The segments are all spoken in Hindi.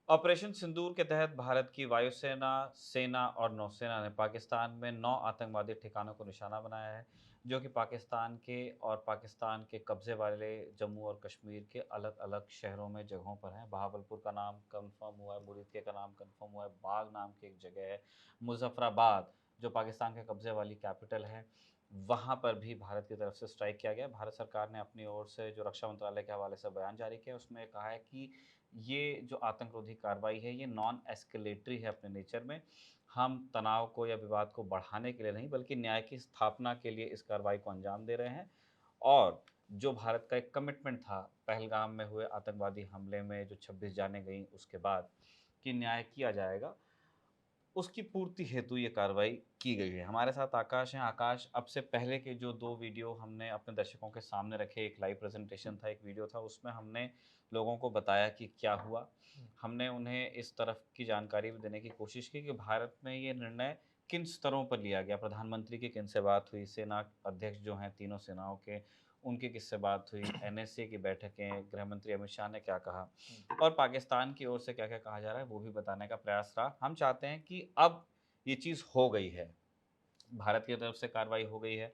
ऑपरेशन सिंदूर के तहत भारत की वायुसेना, सेना और नौसेना ने पाकिस्तान में 9 आतंकवादी ठिकानों को निशाना बनाया है, जो कि पाकिस्तान के कब्ज़े वाले जम्मू और कश्मीर के अलग-अलग शहरों में जगहों पर हैं। बहावलपुर का नाम कन्फर्म हुआ है, मुरीदके का नाम कन्फर्म हुआ है, बाग नाम की एक जगह है, मुज़फ़्फ़राबाद जो पाकिस्तान के कब्ज़े वाली कैपिटल है, वहाँ पर भी भारत की तरफ से स्ट्राइक किया गया। भारत सरकार ने अपनी ओर से जो रक्षा मंत्रालय के हवाले से बयान जारी किया, उसमें कहा है कि ये जो आतंकरोधी कार्रवाई है, ये नॉन एस्केलेटरी है अपने नेचर में। हम तनाव को या विवाद को बढ़ाने के लिए नहीं, बल्कि न्याय की स्थापना के लिए इस कार्रवाई को अंजाम दे रहे हैं। और जो भारत का एक कमिटमेंट था, पहलगाम में हुए आतंकवादी हमले में जो 26 जानें गईं, उसके बाद कि न्याय किया जाएगा, उसकी पूर्ति हेतु ये कार्रवाई की गई है। हमारे साथ आकाश हैं। आकाश, अब से पहले के जो 2 वीडियो हमने अपने दर्शकों के सामने रखे, एक लाइव प्रेज़ेंटेशन था, एक वीडियो था, उसमें हमने लोगों को बताया कि क्या हुआ। हमने उन्हें इस तरफ की जानकारी भी देने की कोशिश की कि भारत में ये निर्णय किन स्तरों पर लिया गया। प्रधानमंत्री की किनसे बात हुई, सेना अध्यक्ष जो हैं तीनों सेनाओं के, उनकी किससे बात हुई, एनएसए की बैठकें, गृहमंत्री अमित शाह ने क्या कहा और पाकिस्तान की ओर से क्या-क्या कहा जा रहा है, वो भी बताने का प्रयास रहा। हम चाहते हैं कि अब ये चीज़ हो गई है। भारत की तरफ से कार्रवाई हो गई है,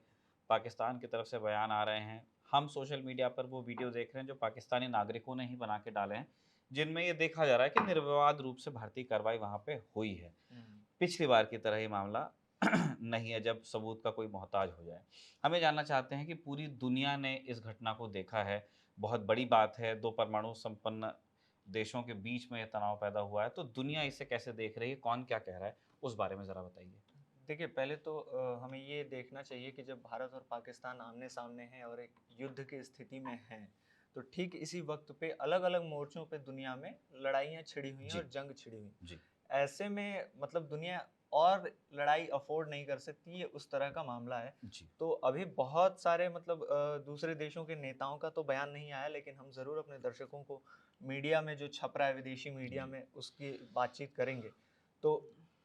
पाकिस्तान की तरफ से बयान आ रहे हैं। हम सोशल मीडिया पर वो वीडियो देख रहे हैं जो पाकिस्तानी नागरिकों ने ही बना के डाले हैं, जिनमें ये देखा जा रहा है कि निर्विवाद रूप से भारतीय कार्रवाई वहाँ पे हुई है। पिछली बार की तरह ही मामला नहीं है जब सबूत का कोई मोहताज हो जाए। हम ये जानना चाहते हैं कि पूरी दुनिया ने इस घटना को देखा है, बहुत बड़ी बात है, 2 परमाणु संपन्न देशों के बीच में ये तनाव पैदा हुआ है, तो दुनिया इसे कैसे देख रही है? कौन क्या कह रहा है? उस बारे में ज़रा बताइए। देखिए, पहले तो हमें ये देखना चाहिए कि जब भारत और पाकिस्तान आमने-सामने हैं और एक युद्ध की स्थिति में हैं, तो ठीक इसी वक़्त पे अलग-अलग मोर्चों पे दुनिया में लड़ाइयाँ छिड़ी हुई हैं जी, और जंग छिड़ी हुई हैं। जी, ऐसे में मतलब दुनिया और लड़ाई अफ़ोर्ड नहीं कर सकती, ये उस तरह का मामला है। जी, तो अभी बहुत सारे मतलब दूसरे देशों के नेताओं का तो बयान नहीं आया, लेकिन हम ज़रूर अपने दर्शकों को मीडिया में जो छप रहा है, विदेशी मीडिया जी, में, उसकी बातचीत करेंगे। तो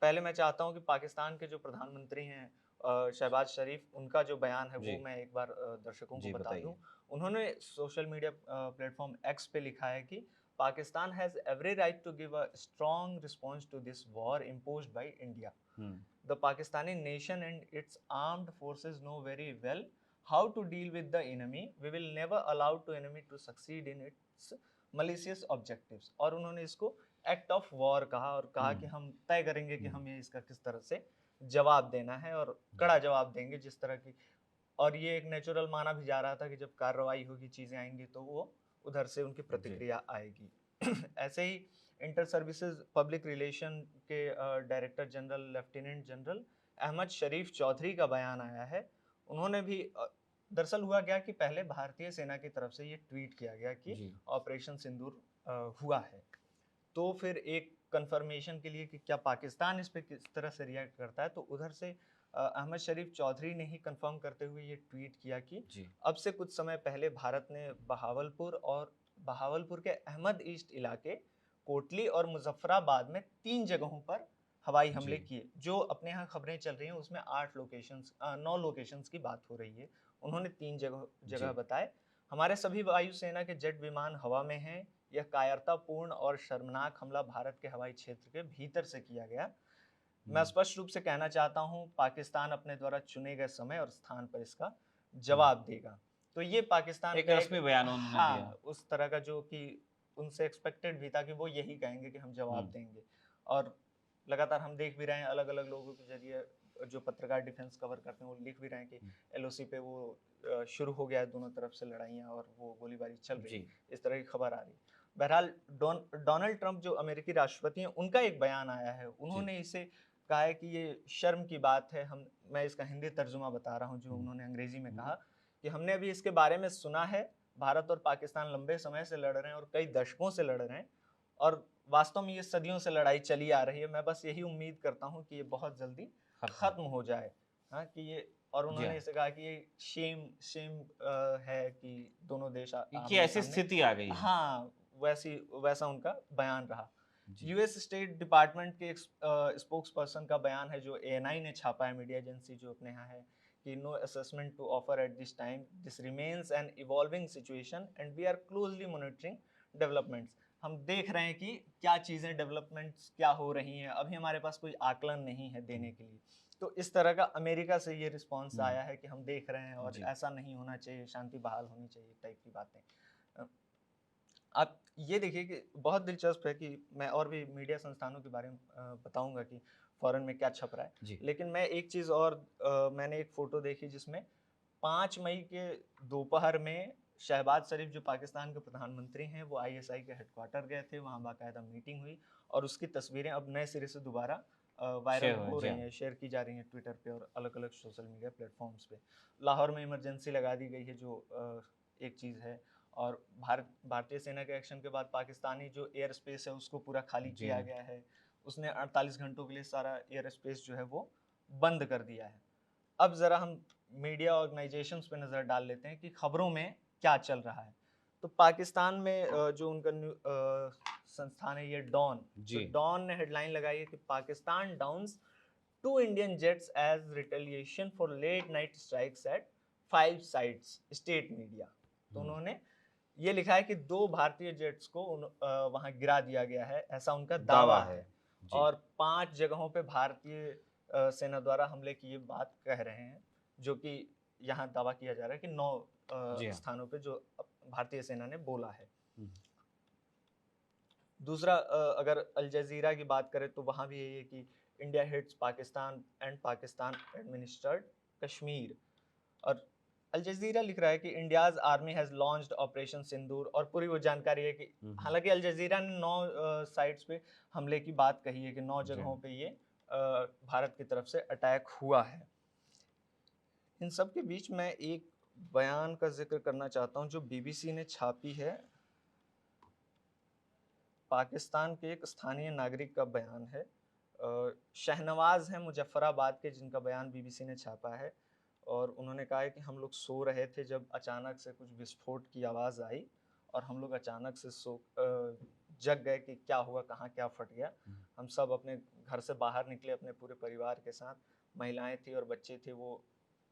पहले मैं चाहता हूँ कि पाकिस्तान के जो प्रधानमंत्री हैं शहबाज़ शरीफ, उनका जो बयान है वो जी, मैं एक बार दर्शकों को जी, बता दूँ। बताइए। उन्होंने सोशल मीडिया प्लेटफ़ॉर्म एक्स पे लिखा है कि Pakistan has every right to give a strong response to this war imposed by India. Hmm, The Pakistani nation and its armed forces know very well how to deal with the enemy. We will never allow to enemy to succeed in its malicious objectives. और उन्होंने इसको एक्ट ऑफ वॉर कहा और कहा कि हुँ, हम तय करेंगे कि हुँ, हमें इसका किस तरह से जवाब देना है और जी, कड़ा जवाब देंगे जिस तरह की। और ये एक नेचुरल माना भी जा रहा था कि जब कार्रवाई होगी, चीज़ें आएँगी तो वो उधर से उनकी जी, प्रतिक्रिया आएगी। ऐसे ही इंटर सर्विसेज पब्लिक रिलेशन के director general lieutenant general Ahmed Sharif Chaudhry का बयान आया है। उन्होंने भी दरअसल हुआ क्या कि पहले भारतीय सेना की तरफ से ये ट्वीट किया गया कि जी, ऑपरेशन सिंदूर हुआ है। तो फिर एक कन्फर्मेशन के लिए कि क्या पाकिस्तान इस पे किस तरह से रिएक्ट करता है, तो उधर से अहमद शरीफ चौधरी ने ही कन्फर्म करते हुए ये ट्वीट किया कि जी, अब से कुछ समय पहले भारत ने बहावलपुर के अहमद ईस्ट इलाके, कोटली और मुज़फ़्फ़राबाद में 3 जगहों पर हवाई हमले जी, किए। जो अपने यहाँ खबरें चल रही हैं उसमें 9 लोकेशंस की बात हो रही है। उन्होंने 3 जगह जगह जी, बताए। हमारे सभी वायुसेना के जेट विमान हवा में हैं। यह कायरतापूर्ण और शर्मनाक हमला भारत के हवाई क्षेत्र के भीतर से किया गया। मैं हुँ, स्पष्ट रूप से कहना चाहता हूँ, पाकिस्तान अपने द्वारा चुने गए समय और स्थान पर इसका हुँ। जवाब देगा। तो ये पाकिस्तान एक का एक रस्मी बयान उन्होंने हाँ, दिया। उस तरह का जो कि उनसे एक्सपेक्टेड भी था कि वो यही कहेंगे कि हम जवाब हुँ, देंगे। और लगातार हम देख भी रहे हैं अलग-अलग लोगों के ज़रिए जो पत्रकार डिफेंस कवर करते हैं, वो लिख भी रहे हैं कि हुँ, एलओसी पे वो शुरू हो गया है दोनों तरफ से लड़ाइयाँ और वो गोलीबारी चल रही है। जी, इस तरह की खबर आ रही है। बहरहाल डोनाल्ड ट्रंप जो अमेरिकी राष्ट्रपति हैं, उनका एक बयान आया है। जी, उन्होंने इसे कहा है कि ये शर्म की बात है। हम मैं इसका हिंदी तर्जुमा बता रहा हूँ जो हुँ, उन्होंने अंग्रेज़ी में हुँ, कहा कि हमने अभी इसके बारे में सुना है। भारत और पाकिस्तान लंबे समय से लड़ रहे हैं और कई दशकों से लड़ रहे हैं और वास्तव में ये सदियों से लड़ाई चली आ रही है। मैं बस यही उम्मीद करता हूँ कि ये बहुत जल्दी खत्म हो। ख़त्म हो जाए। हाँ, कि ये और जी उन्होंने हाँ, इसे कहा कि ये शेम शेम है कि दोनों देश कि ऐसी आमने-सामने। स्थिति आ गई है। हाँ, वैसा उनका बयान रहा। जी, यूएस स्टेट डिपार्टमेंट के एक स्पोक्सपर्सन का बयान है जो एएनआई ने छापा है, मीडिया एजेंसी जो अपने यहाँ है, कि no assessment to offer at this time, this remains an evolving situation and we are closely monitoring developments. हम देख रहे हैं कि क्या चीज़ें डेवलपमेंट्स क्या हो रही हैं, अभी हमारे पास कोई आकलन नहीं है देने के लिए। तो इस तरह का अमेरिका से ये रिस्पॉन्स आया है कि हम देख रहे हैं और जी। ऐसा नहीं होना चाहिए, शांति बहाल होनी चाहिए टाइप की बातें। अ, आप ये देखिए कि बहुत दिलचस्प है कि मैं और भी मीडिया संस्थानों के बारे में बताऊँगा कि फ़ॉरेन में क्या छप रहा है। जी। लेकिन मैं एक चीज़ और मैंने एक फ़ोटो देखी जिसमें 5 मई के दोपहर में शहबाज शरीफ जो पाकिस्तान के प्रधानमंत्री हैं, वो आईएसआई के हेडक्वार्टर गए थे, वहाँ बाकायदा मीटिंग हुई और उसकी तस्वीरें अब नए सिरे से दोबारा वायरल शेयर हुए, हो जी रही हाँ। हैं, शेयर की जा रही हैं ट्विटर पे और अलग-अलग सोशल मीडिया प्लेटफ़ॉर्म्स पे। लाहौर में इमरजेंसी लगा दी गई है जो एक चीज़ है और भारतीय सेना के एक्शन के बाद पाकिस्तानी जो एयर स्पेस है उसको पूरा खाली जी किया हाँ। गया है। उसने 48 घंटों के लिए सारा एयर स्पेस जो है वो बंद कर दिया है। अब ज़रा हम मीडिया ऑर्गेनाइजेशंस पे नज़र डाल लेते हैं कि खबरों में क्या चल रहा है। तो पाकिस्तान में जो उनका संस्थान है ये डॉन, तो जी। डॉन ने हेडलाइन लगाई है कि Pakistan downs 2 Indian jets as retaliation for late night strikes at 5 sites, state media. तो हुँ। उन्होंने ये लिखा है कि 2 भारतीय जेट्स को वहाँ गिरा दिया गया है, ऐसा उनका दावा दावा है। है। जी। और 5 जगहों पे भारतीय सेना द्वारा हमले की ये बात कह रहे हैं, जो कि यहाँ दावा किया जा रहा है कि 9 जी हाँ। स्थानों पे जो भारतीय सेना ने बोला है। हुँ। दूसरा अगर अल जज़ीरा की बात करें तो वहाँ भी यही है कि India hits Pakistan and Pakistan administered Kashmir. और अल जज़ीरा लिख रहा है कि India's army has launched operation Sindoor और पूरी वो जानकारी है कि हुँ, हुँ। हालाँकि अल जज़ीरा ने 9 साइट्स पे हमले की बात कही है कि 9 जी जगहों हाँ। पे ये भारत की तरफ से अटैक हुआ है। इन सब के बीच मैं एक बयान का ज़िक्र करना चाहता हूँ जो बीबीसी ने छापी है। पाकिस्तान के एक स्थानीय नागरिक का बयान है। शहनवाज़ हैं मुज़फ़्फ़राबाद के जिनका बयान बीबीसी ने छापा है और उन्होंने कहा है कि हम लोग सो रहे थे जब अचानक से कुछ विस्फोट की आवाज़ आई और हम लोग अचानक से जग गए कि क्या हुआ, कहाँ क्या फट गया। हुँ। हम सब अपने घर से बाहर निकले अपने पूरे परिवार के साथ, महिलाएँ थी और बच्चे थे वो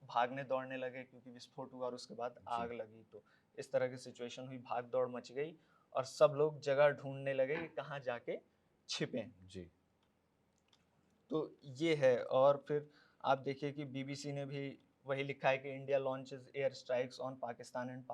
भागने दौड़ने लगे क्योंकि विस्फोट हुआ और उसके बाद जी। आग लगी। तो इस तरह की सिचुएशन हुई, भाग-दौड़ मच गई और सब लोग जगह ढूँढने लगे कि कहाँ जाके छिपें। जी। तो ये है और फिर आप देखिए कि बीबीसी ने भी वही लिखा है कि India launches air strikes on Pakistan and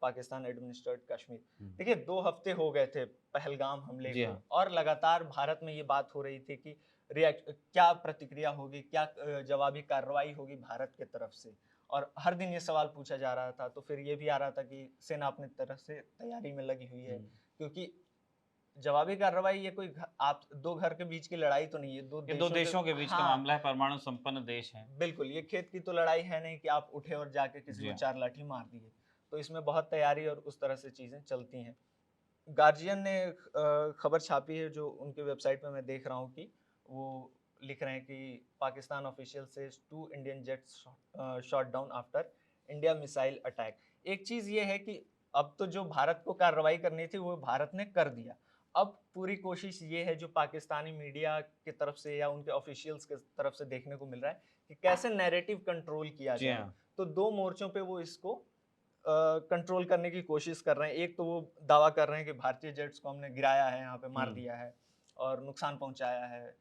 Pakistan administered Kashmir. हुँ। देखिए 2 हफ्ते हो गए थे पहलगाम हमले जी को हाँ। और लगातार भारत में ये बात हो रही थी कि क्या प्रतिक्रिया होगी, क्या जवाबी कार्रवाई होगी भारत की तरफ से। और हर दिन ये सवाल पूछा जा रहा था, तो फिर ये भी आ रहा था कि सेना अपनी तरफ से तैयारी में लगी हुई है। हुँ। क्योंकि जवाबी कार्रवाई ये कोई आप 2 घर के बीच की लड़ाई तो नहीं है, 2 ये 2 देशों के देशों के बीच का हाँ, मामला है, परमाणु संपन्न देश हैं। बिल्कुल, ये खेत की तो लड़ाई है नहीं कि आप उठे और जाके किसी जी को हाँ। 4 लाठी मार दिए। तो इसमें बहुत तैयारी और उस तरह से चीज़ें चलती हैं। गार्जियन ने खबर छापी है जो उनकी वेबसाइट पे मैं देख रहा हूँ कि वो लिख रहे हैं कि Pakistan official says 2 Indian jets shot down after India missile attack. एक चीज़ ये है कि अब तो जो भारत को कार्रवाई करनी थी वो भारत ने कर दिया। अब पूरी कोशिश ये है जो पाकिस्तानी मीडिया की तरफ से या उनके ऑफिशियल्स की तरफ से देखने को मिल रहा है कि कैसे नैरेटिव कंट्रोल किया जी जाए। हाँ। तो 2 मोर्चों पे वो इसको कंट्रोल करने की कोशिश कर रहे हैं। एक तो वो दावा कर रहे हैं कि भारतीय जेट्स को हमने गिराया है, यहाँ पे मार हुँ। दिया है और नुकसान पहुँचाया है।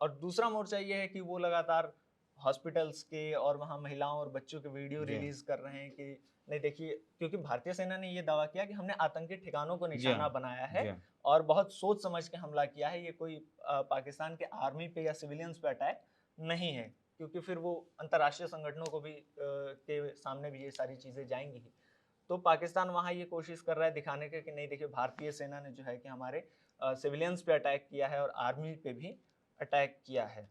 और दूसरा मोर्चा ये है कि वो लगातार हॉस्पिटल्स के और वहाँ महिलाओं और बच्चों के वीडियो जी हाँ। रिलीज़ कर रहे हैं कि नहीं देखिए, क्योंकि भारतीय सेना ने ये दावा किया कि हमने आतंकी ठिकानों को जी निशाना हाँ। बनाया जी है हाँ। और बहुत सोच समझ के हमला किया है। ये कोई पाकिस्तान के आर्मी पे या सिविलियंस पे अटैक नहीं है, क्योंकि फिर वो अंतर्राष्ट्रीय संगठनों को भी के सामने भी ये सारी चीज़ें जाएँगी ही। तो पाकिस्तान वहाँ ये कोशिश कर रहा है दिखाने का कि नहीं देखिए भारतीय सेना ने जो है कि हमारे सिविलियंस पे अटैक किया है और आर्मी पे भी अटैक किया है।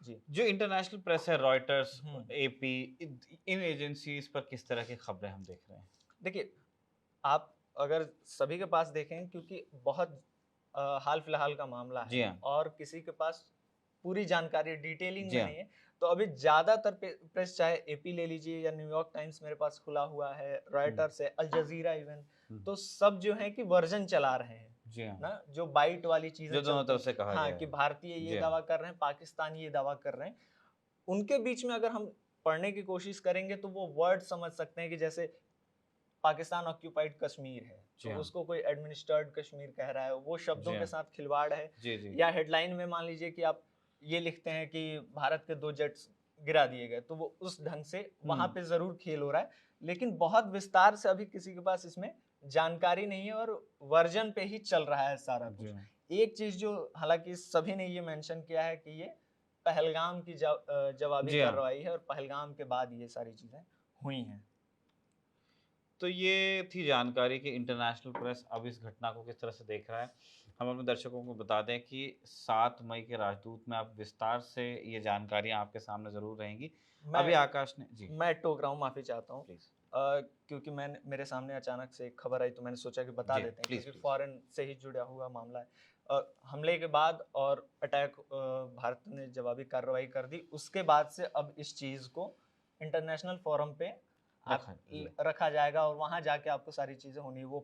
जी। जो इंटरनेशनल प्रेस है, रॉयटर्स, हुँ। एपी, इन एजेंसीज़ पर किस तरह की खबरें हम देख रहे हैं? देखिए, आप अगर सभी के पास देखें क्योंकि बहुत हाल-फिलहाल का मामला जी है हाँ। और किसी के पास पूरी जानकारी डिटेलिंग जी में हाँ। नहीं है, तो अभी ज़्यादातर प्रेस चाहे एपी ले लीजिए या न्यूयॉर्क टाइम्स मेरे पास खुला हुआ है, हुँ। रॉयटर्स है, अल जज़ीरा इवन, हुँ। तो सब जो है कि वर्ज़न चला रहे हैं, जी हाँ। ना? जो बाइट वाली चीज़ें जो दोनों चलती तरफ से कहा हाँ, गया कि है। भारतीय ये जी हाँ। दावा कर रहे हैं, पाकिस्तानी ये दावा कर रहे हैं। उनके बीच में अगर हम पढ़ने की कोशिश करेंगे तो वो वर्ड समझ सकते हैं कि जैसे पाकिस्तान ऑक्यूपाइड कश्मीर है। जी तो हाँ। उसको कोई एडमिनिस्टर्ड कश्मीर कह रहा है, वो शब्दों जी के हाँ। साथ खिलवाड़ है। जी, जी। या हेडलाइन में मान लीजिए कि आप ये लिखते हैं कि भारत के 2 जेट्स गिरा दिए गए, तो वो उस ढंग से वहाँ हुँ। पे ज़रूर खेल हो रहा है, लेकिन बहुत विस्तार से अभी किसी के पास इसमें जानकारी नहीं है और वर्जन पे ही चल रहा है सारा जी कुछ। हाँ। एक चीज़ जो हालाँकि सभी ने ये मेंशन किया है कि ये पहलगाम की जवाबी जी हाँ। कार्रवाई है और पहलगाम के बाद ये सारी चीज़ें हुई हैं। तो ये थी जानकारी कि इंटरनेशनल प्रेस अब इस घटना को किस तरह से देख रहा है। हम अपने दर्शकों को बता दें कि 7 मई के राजदूत में अब विस्तार से ये जानकारियाँ आपके सामने ज़रूर रहेंगी। मैं अभी आकाश ने जी, मैं टोक रहा हूँ, माफ़ी चाहता हूँ। प्लीज़। क्योंकि मेरे सामने अचानक से एक खबर आई तो मैंने सोचा कि बता जी, देते हैं, प्लीज़, क्योंकि प्लीज़। फ़ॉरेन से ही जुड़ा हुआ मामला है। हमले के बाद और अटैक भारत ने जवाबी कार्रवाई कर दी, उसके बाद से अब इस चीज़ को इंटरनेशनल फ़ोरम पे आप रखा है, जी। रखा जाएगा और वहाँ जाके आपको सारी चीज़ें होनी है। वो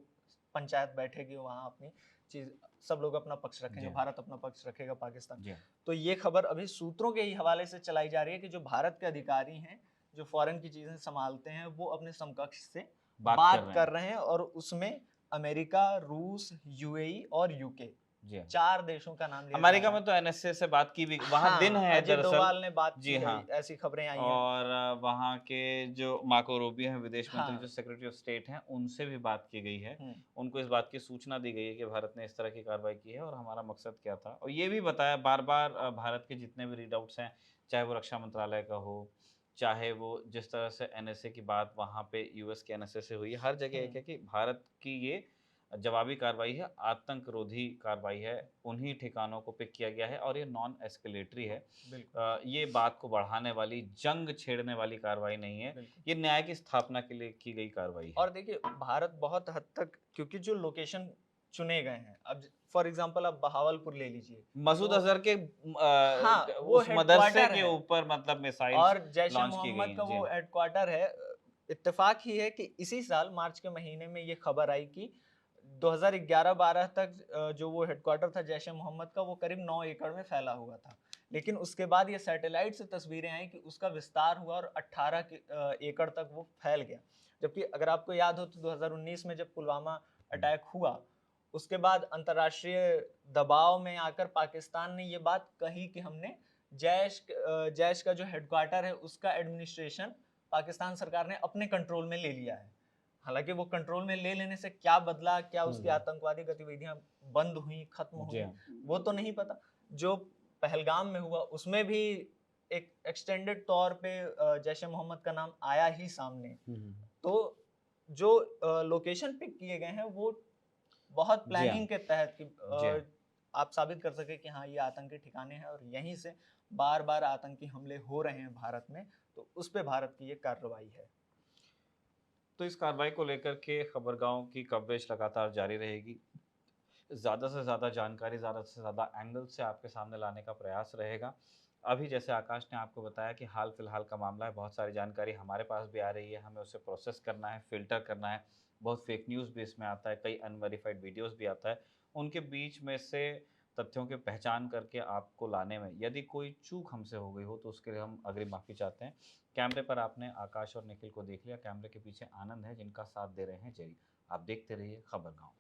पंचायत बैठेगी, वहाँ अपनी चीज़ सब लोग अपना पक्ष जी रखेंगे, हाँ, भारत अपना पक्ष रखेगा, पाकिस्तान। जी हाँ, तो ये खबर अभी सूत्रों के ही हवाले से चलाई जा रही है कि जो भारत के अधिकारी हैं, जो फ़ॉरेन की चीज़ें सँभालते हैं, वो अपने समकक्ष से बात कर बात रहे कर हैं। रहे हैं और उसमें अमेरिका, रूस, यूएई और यूके जी हाँ। 4 देशों का नाम लिया जा अमेरिका रहा में है। तो एनएसए से बात की भी वहाँ दिन हाँ, है अजय दरअसल। डोभाल ने बात जी की है, हाँ। ऐसी खबरें आई हैं। और वहाँ के जो मार्को रूबियो हैं विदेश मंत्री हाँ, जो सेक्रेटरी ऑफ स्टेट हैं, उनसे भी बात की गई है। हुँ, उनको इस बात की सूचना दी गई है कि भारत ने इस तरह की कार्रवाई की है और हमारा मकसद क्या था। और ये भी बताया बार-बार भारत के जितने भी रीडाउट्स हैं, चाहे वो रक्षा मंत्रालय का हो, चाहे वो जिस तरह से एनएसए की बात वहाँ पे यूएस के एनएसए से हुई है, हर जगह एक हुँ, है कि भारत की ये जवाबी कार्रवाई है, आतंकरोधी कार्रवाई है, उन्हीं ठिकानों को पिक किया गया है और ये नॉन एस्केलेटरी है। बिल्कुल, ये बात को बढ़ाने वाली, जंग छेड़ने वाली कार्रवाई नहीं है। बिल्कुल। ये न्याय की स्थापना के लिए की गई कार्रवाई है। और देखिए, भारत बहुत हद तक, क्योंकि जो लोकेशन चुने गए हैं, अब फॉर एग्ज़ाम्पल आप बहावलपुर ले लीजिए, मसूद तो अज़हर के हाँ, वो उस मदरसे हेडक्वार्टर के है। ऊपर मतलब मिसाइल्स और जैश-ए लॉन्च की गई मोहम्मद का हैं। जी वो हाँ। हेडक्वार्टर है। इत्तेफ़ाक ही है कि इसी साल मार्च के महीने में ये खबर आई कि 2011-12 तक जो वो हेडक्वार्टर था जैश-ए-मोहम्मद का, वो करीब 9 एकड़ में फैला हुआ था। लेकिन उसके बाद ये सैटेलाइट से तस्वीरें आई कि उसका विस्तार हुआ और 18 एकड़ तक वो फैल गया। जबकि अगर आपको याद हो तो 2019 में जब पुलवामा हुँ। अटैक हुआ, उसके बाद अंतर्राष्ट्रीय दबाव में आकर पाकिस्तान ने ये बात कही कि हमने जैश का जो हेडक्वार्टर है उसका एडमिनिस्ट्रेशन पाकिस्तान सरकार ने अपने कंट्रोल में ले लिया है। हालाँकि वो कंट्रोल में ले लेने से क्या बदला, क्या हुँ, उसकी हुँ। आतंकवादी गतिविधियाँ बंद हुई, खत्म जी हुई, हाँ। वो तो नहीं पता। जो पहलगाम में हुआ उसमें भी एक एक्सटेंडेड तौर पे जैश-ए-मोहम्मद का नाम आया ही सामने। हुँ, हुँ। तो जो लोकेशन पिक किए गए हैं वो बहुत जी हाँ। प्लानिंग के तहत कि जी हाँ। आप साबित कर सकें कि हाँ, ये आतंकी ठिकाने हैं और यहीं से बार-बार आतंकी हमले हो रहे हैं भारत में, तो उस पे भारत की ये कार्रवाई है। तो इस कार्रवाई को लेकर के खबरगाहों की कवरेज लगातार जारी रहेगी। ज़्यादा से ज़्यादा जानकारी, ज़्यादा से ज़्यादा एंगल से आपके सामने लाने का प्रयास रहेगा। अभी जैसे आकाश ने आपको बताया कि हाल-फिलहाल का मामला है, बहुत सारी जानकारी हमारे पास भी आ रही है, हमें उसे प्रोसेस करना है, फ़िल्टर करना है। बहुत फ़ेक न्यूज़ भी इसमें आता है, कई अनवेरिफ़ाइड वीडियोज़ भी आता है। उनके बीच में से तथ्यों की पहचान करके आपको लाने में यदि कोई चूक हमसे हो गई हो, तो उसके लिए हम अग्रिम माफ़ी चाहते हैं। कैमरे पर आपने आकाश और निखिल को देख लिया, कैमरे के पीछे आनंद है, जिनका साथ दे रहे हैं जेरी। आप देखते रहिए खबरगाँव।